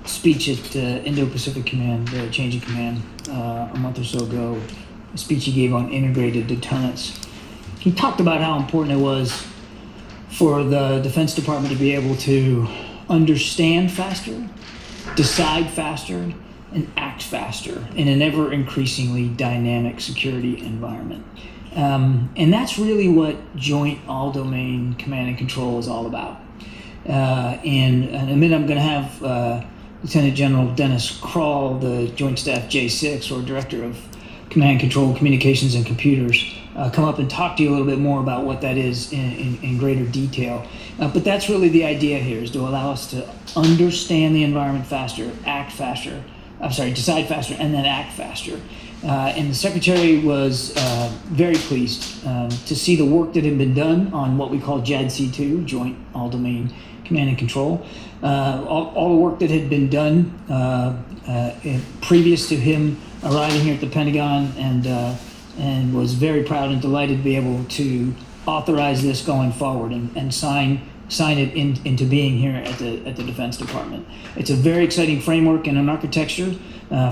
speech at Indo-Pacific Command, Change of Command, a month or so ago, a speech he gave on integrated deterrence. He talked about how important it was for the Defense Department to be able to understand faster, decide faster, and act faster in an ever increasingly dynamic security environment. And that's really what Joint All-Domain Command and Control is all about. And in a minute, I'm going to have Lieutenant General Dennis Crall, the Joint Staff J6, or Director of Command and Control, Communications and Computers, come up and talk to you a little bit more about what that is in greater detail. But that's really the idea here, is to allow us to understand the environment faster, decide faster, and then act faster. And the Secretary was very pleased to see the work that had been done on what we call JADC2, Joint All-Domain Command and Control. All the work that had been done previous to him arriving here at the Pentagon, and was very proud and delighted to be able to authorize this going forward and sign it into being here at the Defense Department. It's a very exciting framework and an architecture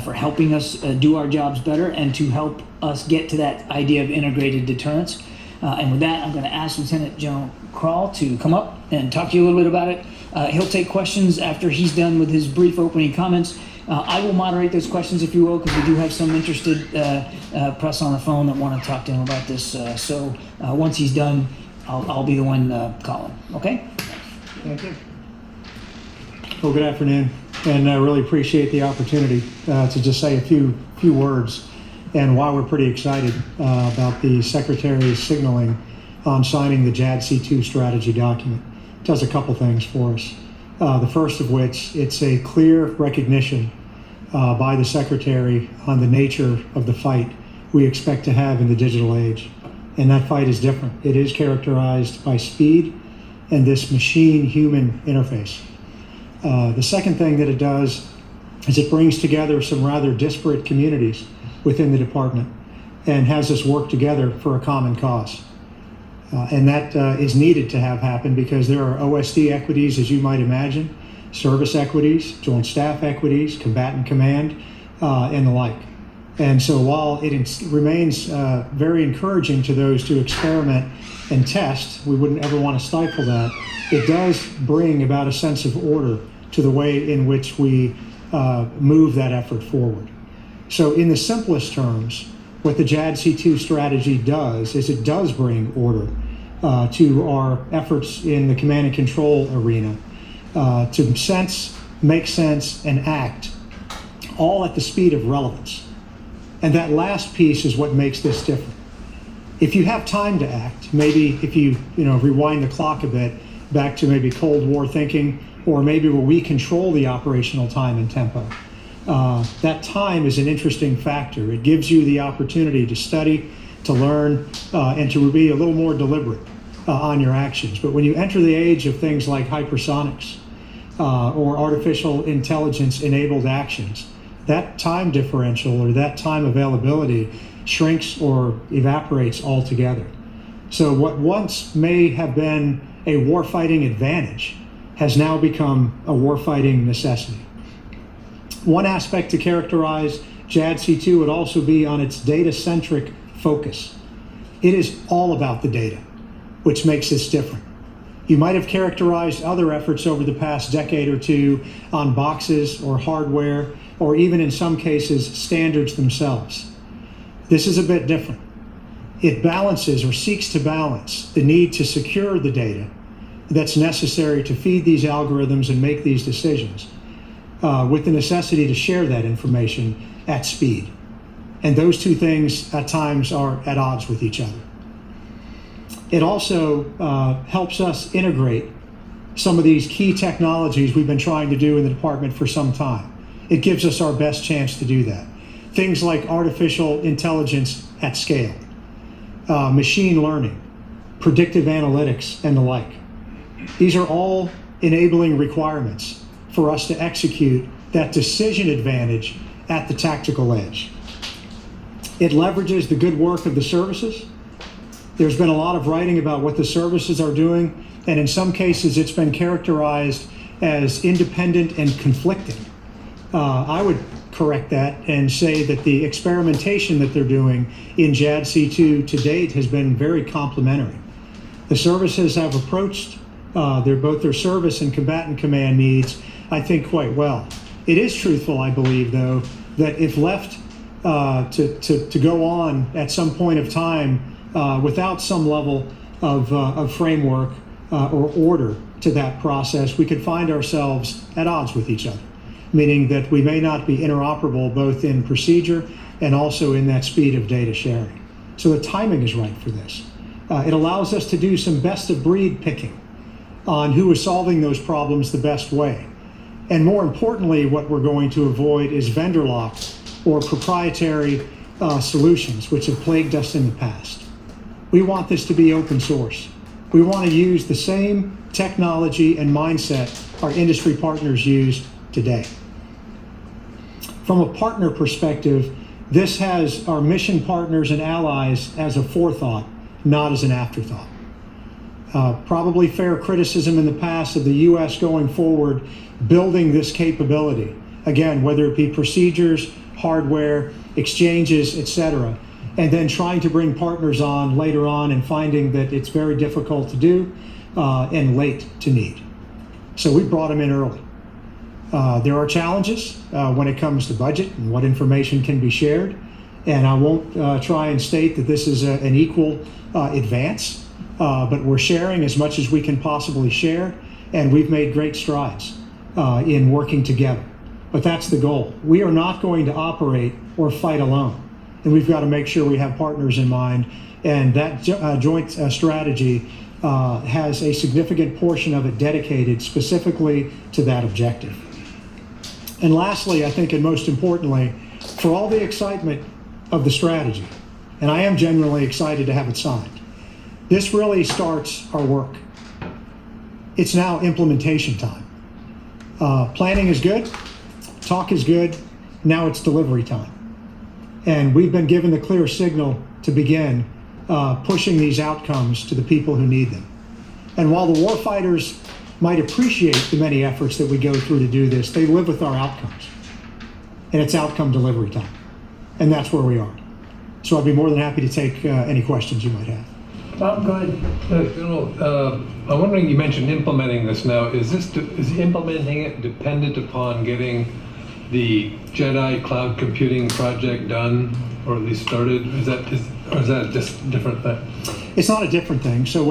for helping us do our jobs better and to help us get to that idea of integrated deterrence. And with that, I'm going to ask Lieutenant General Crall to come up and talk to you a little bit about it. He'll take questions after he's done with his brief opening comments. I will moderate those questions, if you will, because we do have some interested press on the phone that want to talk to him about this. So once he's done, I'll be the one calling. Okay? Thank you. Well, good afternoon, and I really appreciate the opportunity to just say a few words and why we're pretty excited about the Secretary's signaling on signing the JADC2 strategy document. It does a couple things for us. The first of which, it's a clear recognition by the Secretary on the nature of the fight we expect to have in the digital age. And that fight is different. It is characterized by speed and this machine-human interface. The second thing that it does is it brings together some rather disparate communities within the department and has us work together for a common cause. And that is needed to have happen because there are OSD equities, as you might imagine, service equities, joint staff equities, combatant command, and the like. And so while it remains very encouraging to those to experiment and test, we wouldn't ever want to stifle that, it does bring about a sense of order to the way in which we move that effort forward. So in the simplest terms, what the JADC2 strategy does is it does bring order to our efforts in the command and control arena to sense, make sense, and act, all at the speed of relevance. And that last piece is what makes this different. If you have time to act, maybe if you rewind the clock a bit back to maybe Cold War thinking, or maybe where we control the operational time and tempo, that time is an interesting factor. It gives you the opportunity to study, to learn, and to be a little more deliberate on your actions. But when you enter the age of things like hypersonics or artificial intelligence enabled actions, that time differential or that time availability shrinks or evaporates altogether. So what once may have been a warfighting advantage has now become a warfighting necessity. One aspect to characterize JADC2 would also be on its data-centric focus. It is all about the data, which makes this different. You might have characterized other efforts over the past decade or two on boxes or hardware, or even in some cases, standards themselves. This is a bit different. It balances or seeks to balance the need to secure the data that's necessary to feed these algorithms and make these decisions with the necessity to share that information at speed. And those two things at times are at odds with each other. It also helps us integrate some of these key technologies we've been trying to do in the department for some time. It gives us our best chance to do that. Things like artificial intelligence at scale, machine learning, predictive analytics, and the like. These are all enabling requirements for us to execute that decision advantage at the tactical edge. It leverages the good work of the services. There's been a lot of writing about what the services are doing, and in some cases it's been characterized as independent and conflicting. I would correct that and say that the experimentation that they're doing in JADC2 to date has been very complementary. The services have approached both their service and combatant command needs, I think, quite well. It is truthful, I believe, though, that if left to go on at some point of time without some level of framework or order to that process, we could find ourselves at odds with each other, meaning that we may not be interoperable both in procedure and also in that speed of data sharing. So the timing is right for this. It allows us to do some best of breed picking on who is solving those problems the best way. And more importantly, what we're going to avoid is vendor lock or proprietary solutions, which have plagued us in the past. We want this to be open source. We want to use the same technology and mindset our industry partners use today. From a partner perspective, this has our mission partners and allies as a forethought, not as an afterthought. Probably fair criticism in the past of the U.S. going forward, building this capability. Again, whether it be procedures, hardware, exchanges, etc., and then trying to bring partners on later on and finding that it's very difficult to do and late to need. So we brought them in early. There are challenges when it comes to budget and what information can be shared. And I won't try and state that this is an equal advance, but we're sharing as much as we can possibly share. And we've made great strides in working together. But that's the goal. We are not going to operate or fight alone. And we've got to make sure we have partners in mind. And that joint strategy has a significant portion of it dedicated specifically to that objective. And lastly, I think, and most importantly, for all the excitement of the strategy, and I am genuinely excited to have it signed, this really starts our work. It's now implementation time. Planning is good, talk is good, now it's delivery time. And we've been given the clear signal to begin pushing these outcomes to the people who need them. And while the warfighters might appreciate the many efforts that we go through to do this, they live with our outcomes. And it's outcome delivery time. And that's where we are. So I'd be more than happy to take any questions you might have. Bob, go ahead. General, I'm wondering, you mentioned implementing this now. Is implementing it dependent upon getting the JEDI cloud computing project done, or at least started? Or is that just a different thing? It's not a different thing. So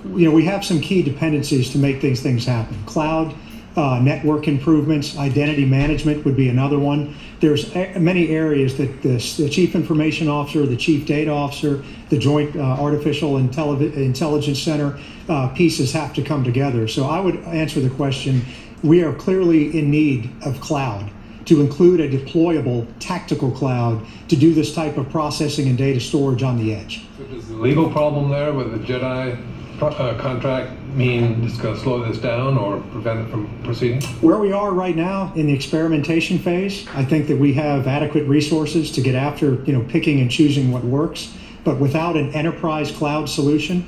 we have some key dependencies to make these things happen. Cloud, network improvements, identity management would be another one. There's many areas that the Chief Information Officer, the Chief Data Officer, the Joint Artificial Intelligence Center pieces have to come together. So I would answer the question, we are clearly in need of cloud to include a deployable tactical cloud to do this type of processing and data storage on the edge. So does the legal problem there with the JEDI contract mean it's going to slow this down or prevent it from proceeding? Where we are right now in the experimentation phase, I think that we have adequate resources to get after, picking and choosing what works. But without an enterprise cloud solution,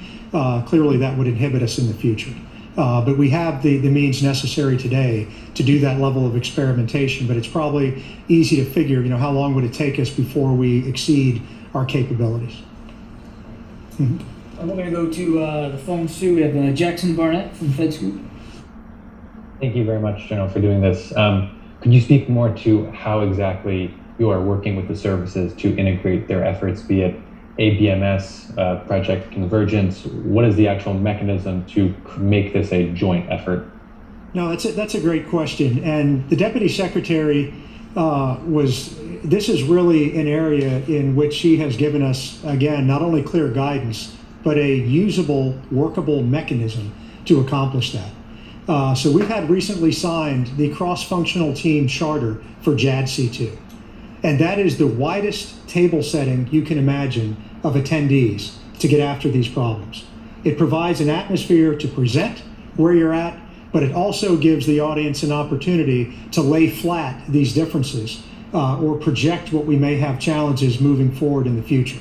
clearly that would inhibit us in the future. But we have the means necessary today to do that level of experimentation. But it's probably easy to figure, how long would it take us before we exceed our capabilities. Mm-hmm. We're going to go to the phones too. We have Jackson Barnett from FedScoop. Thank you very much, General, for doing this. Could you speak more to how exactly you are working with the services to integrate their efforts, be it ABMS, Project Convergence? What is the actual mechanism to make this a joint effort? No, that's a great question. And the Deputy Secretary this is really an area in which she has given us, again, not only clear guidance, but a usable, workable mechanism to accomplish that. So we've had recently signed the cross-functional team charter for JADC2. And that is the widest table setting you can imagine of attendees to get after these problems. It provides an atmosphere to present where you're at, but it also gives the audience an opportunity to lay flat these differences or project what we may have challenges moving forward in the future.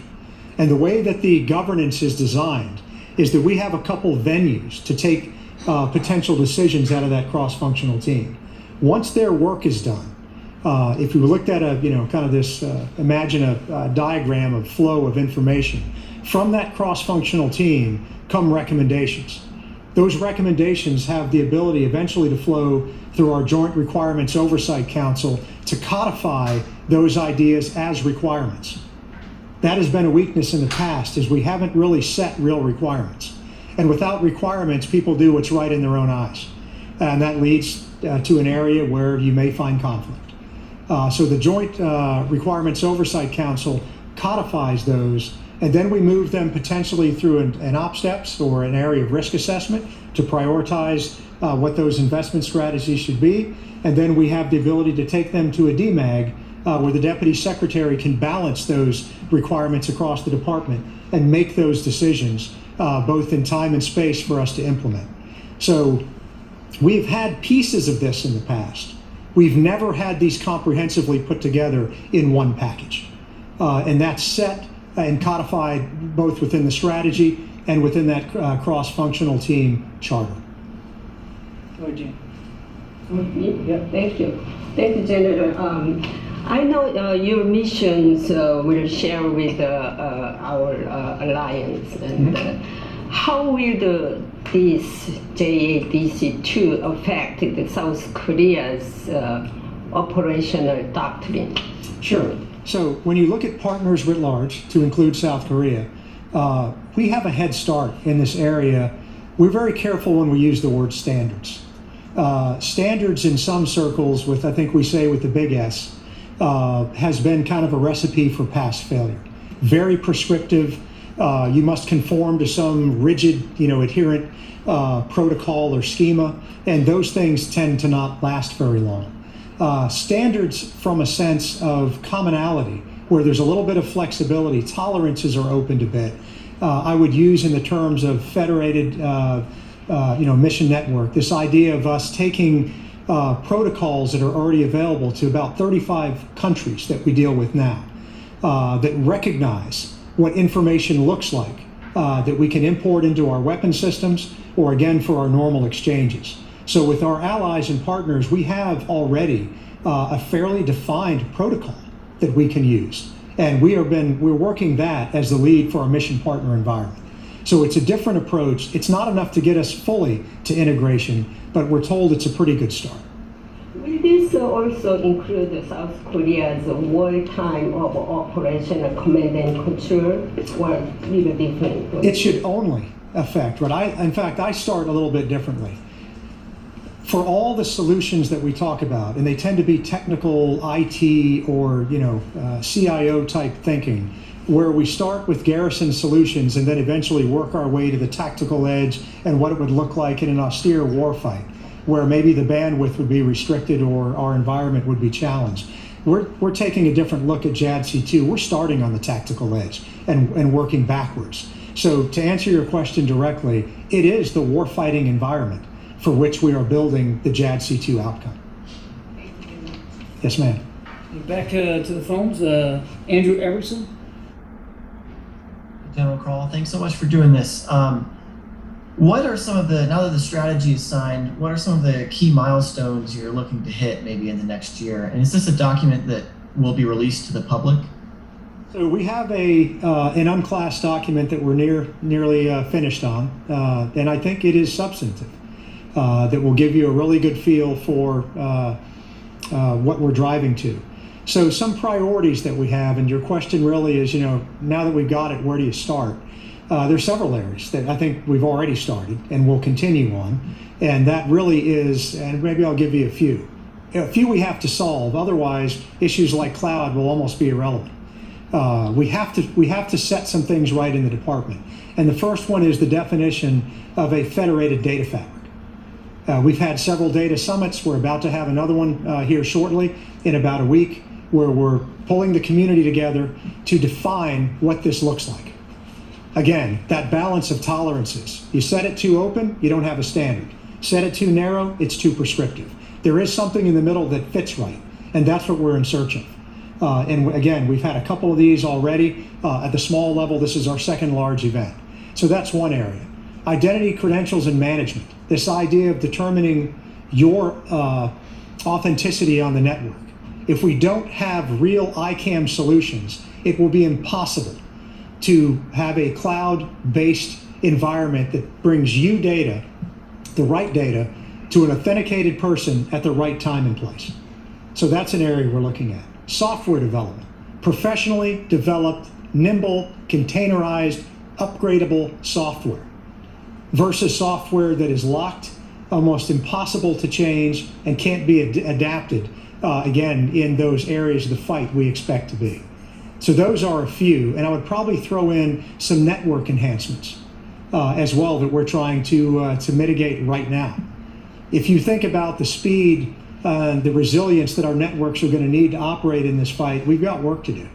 And the way that the governance is designed is that we have a couple venues to take potential decisions out of that cross-functional team. Once their work is done, if you looked at imagine a diagram of flow of information, from that cross-functional team come recommendations. Those recommendations have the ability eventually to flow through our Joint Requirements Oversight Council to codify those ideas as requirements. That has been a weakness in the past, is we haven't really set real requirements. And without requirements, people do what's right in their own eyes. And that leads to an area where you may find conflict. So the Joint Requirements Oversight Council codifies those, and then we move them potentially through an op steps or an area of risk assessment to prioritize what those investment strategies should be. And then we have the ability to take them to a DMAG where the Deputy Secretary can balance those requirements across the department and make those decisions both in time and space for us to implement. So we've had pieces of this in the past. We've never had these comprehensively put together in one package. And that's set and codified both within the strategy and within that cross-functional team charter. Go ahead, Jane. Yeah, thank you. Thank you, General. I know your missions will share with our alliance. And how will this JADC2 affect the South Korea's operational doctrine? Sure. So when you look at partners writ large, to include South Korea, we have a head start in this area. We're very careful when we use the word standards. Standards in some circles, with I think we say with the big S, has been kind of a recipe for past failure. Very prescriptive. You must conform to some rigid, adherent protocol or schema, and those things tend to not last very long. Standards from a sense of commonality, where there's a little bit of flexibility, tolerances are opened a bit. I would use in the terms of federated, mission network, this idea of us taking protocols that are already available to about 35 countries that we deal with now, that recognize what information looks like, that we can import into our weapon systems, or again for our normal exchanges. So with our allies and partners, we have already a fairly defined protocol that we can use. And we're working that as the lead for our mission partner environment. So it's a different approach. It's not enough to get us fully to integration, but we're told it's a pretty good start. Will this also include South Korea's wartime of operational command and control, or a little different? It should only affect, in fact, I start a little bit differently. For all the solutions that we talk about, and they tend to be technical IT or CIO type thinking, where we start with garrison solutions and then eventually work our way to the tactical edge and what it would look like in an austere warfight, where maybe the bandwidth would be restricted or our environment would be challenged. We're taking a different look at JADC2. We're starting on the tactical edge and working backwards. So to answer your question directly, it is the warfighting environment for which we are building the JADC2 outcome. Yes, ma'am. Back to the phones. Andrew Everson. General Crall, thanks so much for doing this. What are some of now that the strategy is signed, what are some of the key milestones you're looking to hit maybe in the next year? And is this a document that will be released to the public? So we have an unclassed document that we're nearly finished on, and I think it is substantive. That will give you a really good feel for what we're driving to. So some priorities that we have, and your question really is, now that we've got it, where do you start? There's several areas that I think we've already started and will continue on, and that really is, and maybe I'll give you a few. A few we have to solve, otherwise issues like cloud will almost be irrelevant. We have to set some things right in the department, and the first one is the definition of a federated data fabric. We've had several data summits. We're about to have another one here shortly in about a week, where we're pulling the community together to define what this looks like. Again, that balance of tolerances. You set it too open, you don't have a standard. Set it too narrow, it's too prescriptive. There is something in the middle that fits right, and that's what we're in search of. And again, we've had a couple of these already. At the small level, this is our second large event. So that's one area. Identity, credentials, and management. This idea of determining your authenticity on the network. If we don't have real ICAM solutions, it will be impossible to have a cloud-based environment that brings you data, the right data, to an authenticated person at the right time and place. So that's an area we're looking at. Software development, professionally developed, nimble, containerized, upgradable software versus software that is locked, almost impossible to change, and can't be adapted, again, in those areas of the fight we expect to be. So those are a few, and I would probably throw in some network enhancements as well that we're trying to mitigate right now. If you think about the speed, the resilience that our networks are going to need to operate in this fight, we've got work to do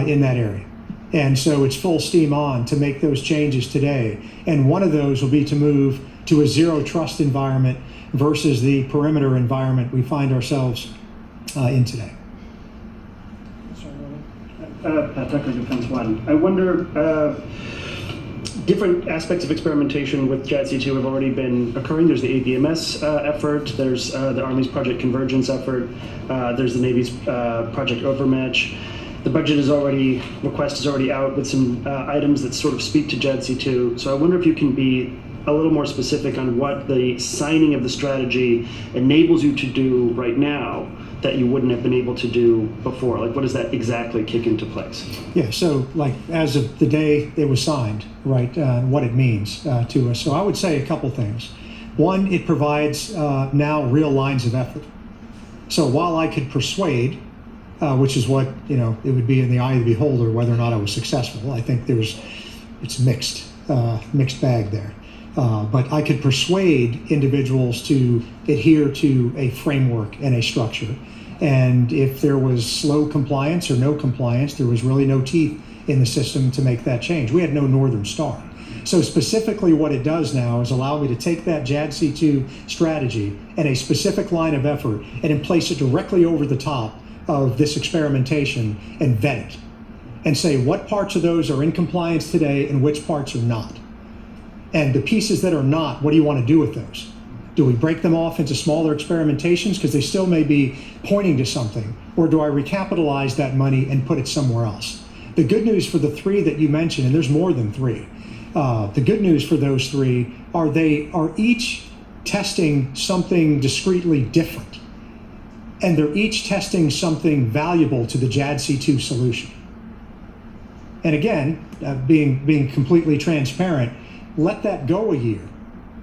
in that area. And so it's full steam on to make those changes today. And one of those will be to move to a zero trust environment versus the perimeter environment we find ourselves in today. Pat Tucker, Defense One. I wonder, different aspects of experimentation with JADC2 have already been occurring. There's the ABMS effort, there's the Army's Project Convergence effort, there's the Navy's Project Overmatch. The budget request is already out with some items that sort of speak to JADC2. So I wonder if you can be a little more specific on what the signing of the strategy enables you to do right now that you wouldn't have been able to do before? Like, what does that exactly kick into place? Yeah, so like as of the day it was signed, right, what it means to us. So I would say a couple things. One, it provides now real lines of effort. So while I could persuade, which is what, it would be in the eye of the beholder whether or not I was successful. I think it's mixed bag there. But I could persuade individuals to adhere to a framework and a structure. And if there was slow compliance or no compliance, there was really no teeth in the system to make that change. We had no Northern Star. So specifically what it does now is allow me to take that JADC2 strategy and a specific line of effort and then place it directly over the top of this experimentation and vet it and say what parts of those are in compliance today and which parts are not. And the pieces that are not, what do you want to do with those? Do we break them off into smaller experimentations because they still may be pointing to something? Or do I recapitalize that money and put it somewhere else? The good news for the three that you mentioned, and there's more than three, the good news for those three are they are each testing something discretely different. And they're each testing something valuable to the JADC2 solution. And again, being completely transparent, let that go a year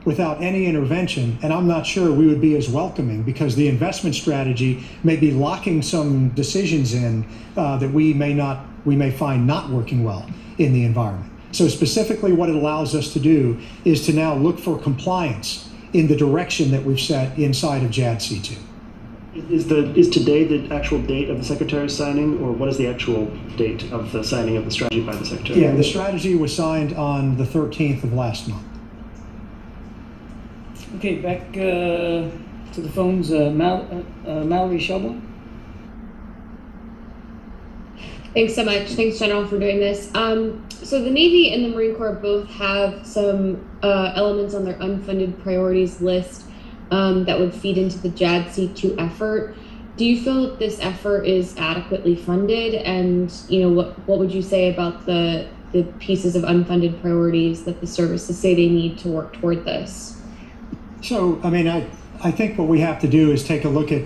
without any intervention, and I'm not sure we would be as welcoming because the investment strategy may be locking some decisions in that we may find not working well in the environment. So specifically what it allows us to do is to now look for compliance in the direction that we've set inside of JADC2. Is today the actual date of the Secretary's signing, or what is the actual date of the signing of the strategy by the Secretary? Yeah, the strategy was signed on the 13th of last month. Okay, back to the phones. Mallory Shelby. Thanks so much. Thanks, General, for doing this. So the Navy and the Marine Corps both have some elements on their unfunded priorities list that would feed into the JADC2 effort. Do you feel that this effort is adequately funded? And what would you say about the pieces of unfunded priorities that the services say they need to work toward this? So, I think what we have to do is take a look at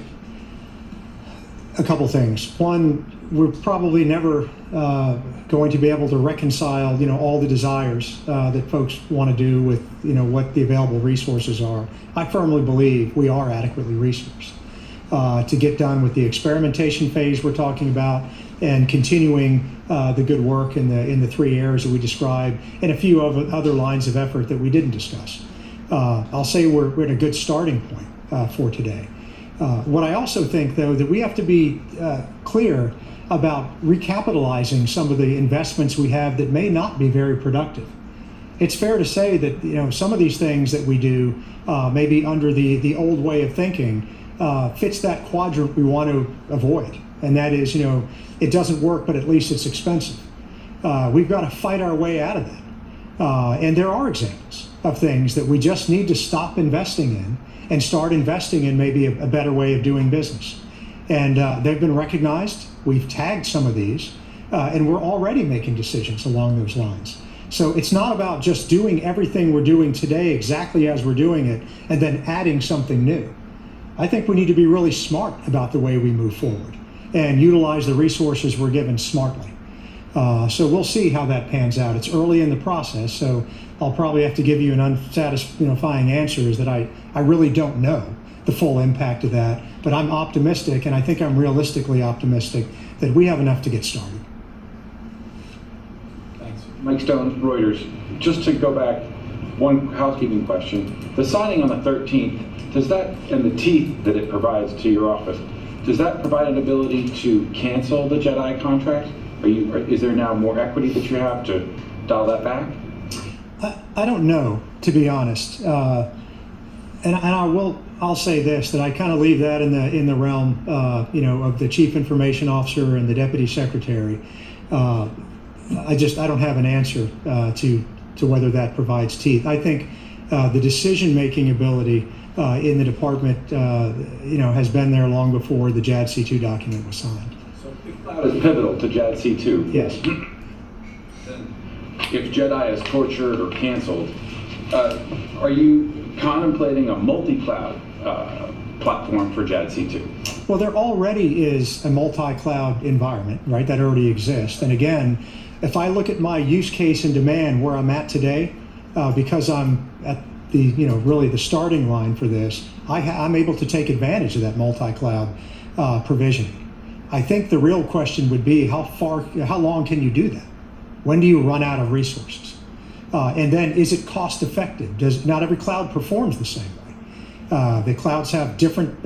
a couple things. One, we're probably never going to be able to reconcile, all the desires that folks want to do with, what the available resources are. I firmly believe we are adequately resourced to get done with the experimentation phase we're talking about and continuing the good work in the three areas that we described and a few other lines of effort that we didn't discuss. I'll say we're at a good starting point for today. What I also think, though, that we have to be clear about recapitalizing some of the investments we have that may not be very productive. It's fair to say that some of these things that we do, maybe under the old way of thinking, fits that quadrant we want to avoid, and that is, it doesn't work, but at least it's expensive. We've got to fight our way out of that, and there are examples of things that we just need to stop investing in and start investing in maybe a better way of doing business. And they've been recognized. We've tagged some of these, and we're already making decisions along those lines. So it's not about just doing everything we're doing today exactly as we're doing it and then adding something new. I think we need to be really smart about the way we move forward and utilize the resources we're given smartly. So we'll see how that pans out. It's early in the process, so I'll probably have to give you an unsatisfying answer, is that I really don't know the full impact of that, but I'm optimistic, and I think I'm realistically optimistic that we have enough to get started. Thanks. Mike Stone, Reuters. Just to go back, one housekeeping question. The signing on the 13th, does that, and the teeth that it provides to your office, does that provide an ability to cancel the JEDI contract? Is there now more equity that you have to dial that back? I don't know, to be honest. I'll say this, that I kind of leave that in the realm, of the chief information officer and the deputy secretary. I don't have an answer to whether that provides teeth. I think the decision-making ability in the department, has been there long before the JADC2 document was signed. So if cloud is pivotal to JADC2, Yes. then if JEDI is tortured or canceled, are you contemplating a multi-cloud platform for JADC2? Well, there already is a multi-cloud environment, right? That already exists. And again, if I look at my use case and demand where I'm at today, because I'm at the, really the starting line for this, I'm able to take advantage of that multi-cloud provisioning. I think the real question would be how long can you do that? When do you run out of resources? And then is it cost effective? Not every cloud performs the same way. The clouds have different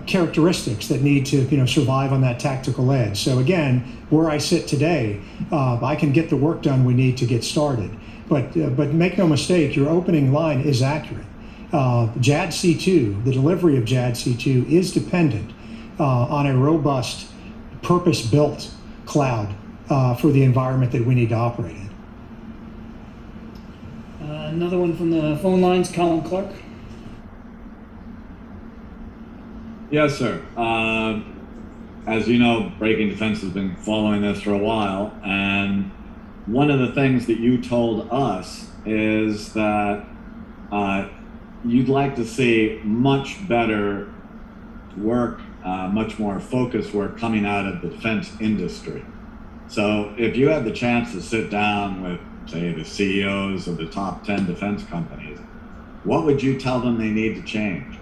characteristics that need to survive on that tactical edge. So again, where I sit today, I can get the work done we need to get started. But make no mistake, your opening line is accurate. JADC2, the delivery of JADC2 is dependent on a robust, purpose-built cloud for the environment that we need to operate in. Another one from the phone lines, Colin Clark. Yes, sir. As you know, Breaking Defense has been following this for a while, and one of the things that you told us is that you'd like to see much better work, much more focused work coming out of the defense industry. So if you had the chance to sit down with, say, the CEOs of the top 10 defense companies, what would you tell them they need to change?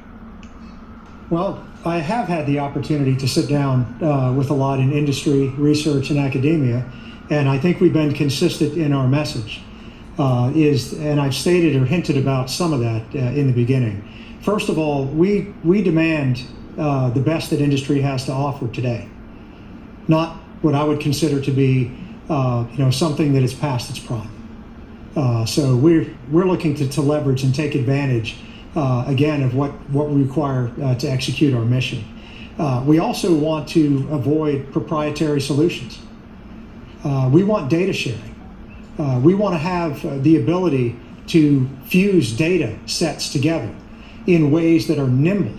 Well, I have had the opportunity to sit down with a lot in industry, research, and academia, and I think we've been consistent in our message. And I've stated or hinted about some of that in the beginning. First of all, we demand the best that industry has to offer today, not what I would consider to be something that is past its prime. So we're looking to leverage and take advantage again of what we require to execute our mission. We also want to avoid proprietary solutions. We want data sharing. We want to have the ability to fuse data sets together in ways that are nimble,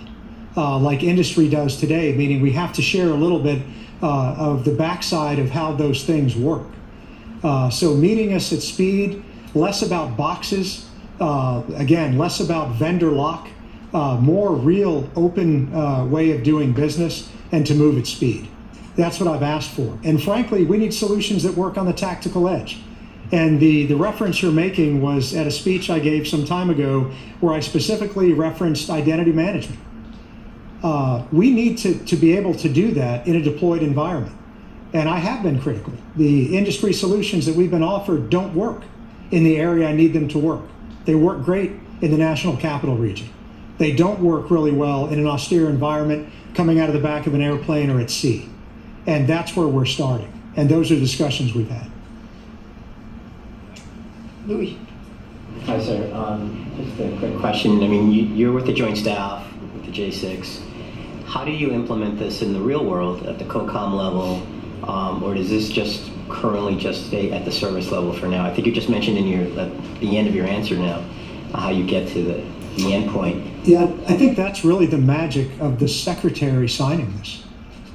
like industry does today, meaning we have to share a little bit of the backside of how those things work. So meeting us at speed, less about boxes, again, less about vendor lock, more real open way of doing business, and to move at speed. That's what I've asked for. And frankly, we need solutions that work on the tactical edge. And the reference you're making was at a speech I gave some time ago where I specifically referenced identity management. We need to be able to do that in a deployed environment. And I have been critical. The industry solutions that we've been offered don't work in the area I need them to work. They work great in the national capital region. They don't work really well in an austere environment coming out of the back of an airplane or at sea. And that's where we're starting. And those are discussions we've had. Louis. Hi, sir. Just a quick question. I mean, you're with the Joint Staff, with the J6. How do you implement this in the real world at the COCOM level? Or does this just currently just stay at the service level for now? I think you just mentioned in your at the end of your answer now how you get to the endpoint. Yeah, I think that's really the magic of the secretary signing this,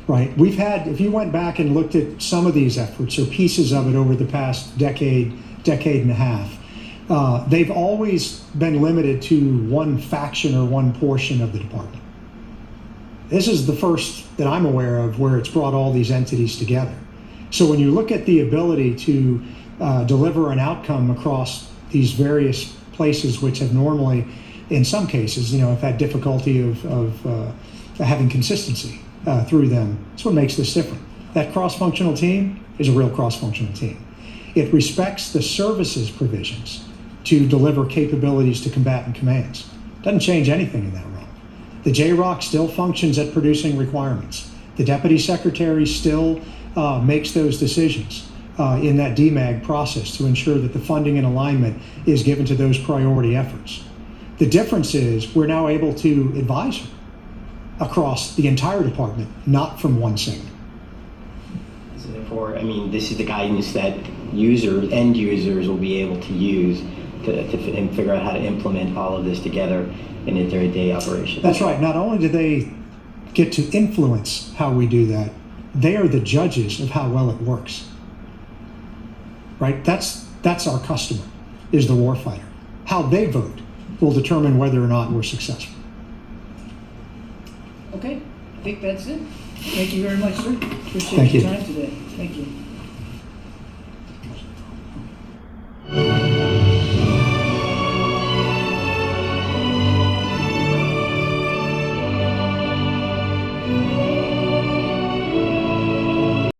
right? We've had, if you went back and looked at some of these efforts or pieces of it over the past decade and a half, they've always been limited to one faction or one portion of the department. This is the first that I'm aware of where it's brought all these entities together. So when you look at the ability to deliver an outcome across these various places which have normally, in some cases, have had difficulty of having consistency through them, that's what makes this different. That cross-functional team is a real cross-functional team. It respects the services provisions to deliver capabilities to combatant commands. Doesn't change anything in that realm. The JROC still functions at producing requirements. The Deputy Secretary still makes those decisions in that DMAG process to ensure that the funding and alignment is given to those priority efforts. The difference is we're now able to advise her across the entire department, not from one segment. So therefore, I mean, this is the guidance that end users will be able to use to figure out how to implement all of this together in a day-to-day operation. That's right. Not only do they get to influence how we do that, they are the judges of how well it works. Right? That's our customer, is the warfighter. How they vote will determine whether or not we're successful. Okay, I think that's it. Thank you very much, sir. Appreciate Thank your you. time today. Thank you.